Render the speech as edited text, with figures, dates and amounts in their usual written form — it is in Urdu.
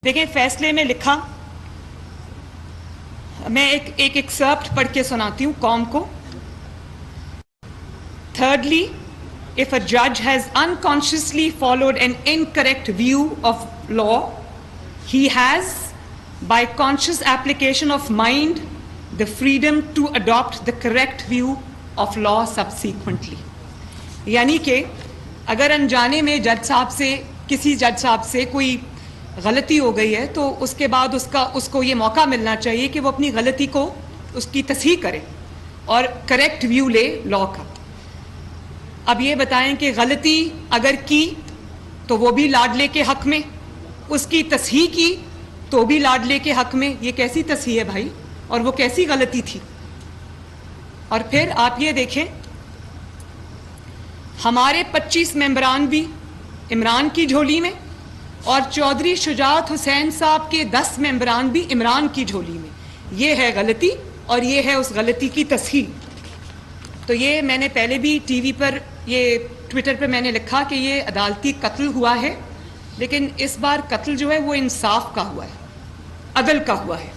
دیکھیں فیصلے میں لکھا، میں ایک ایکسرپٹ پڑھ کے سناتی ہوں قوم کو. Thirdly, if a judge has unconsciously followed an incorrect view of law, he has, by conscious application of mind, the freedom to adopt the correct view of law subsequently. یعنی کہ اگر انجانے میں جج صاحب سے کسی جج صاحب سے کوئی غلطی ہو گئی ہے تو اس کے بعد اس کو یہ موقع ملنا چاہیے کہ وہ اپنی غلطی کو اس کی تصحیح کرے اور کریکٹ ویو لے لا کا. اب یہ بتائیں کہ غلطی اگر کی تو وہ بھی لاڈلے کے حق میں، اس کی تصحیح کی تو بھی لاڈلے کے حق میں. یہ کیسی تصحیح ہے بھائی، اور وہ کیسی غلطی تھی؟ اور پھر آپ یہ دیکھیں ہمارے 25 ممبران بھی عمران کی جھولی میں اور چودھری شجاعت حسین صاحب کے 10 ممبران بھی عمران کی جھولی میں. یہ ہے غلطی اور یہ ہے اس غلطی کی تصحیح. تو یہ میں نے پہلے بھی ٹی وی پر، یہ ٹویٹر پہ میں نے لکھا کہ یہ عدالتی قتل ہوا ہے، لیکن اس بار قتل جو ہے وہ انصاف کا ہوا ہے، عدل کا ہوا ہے.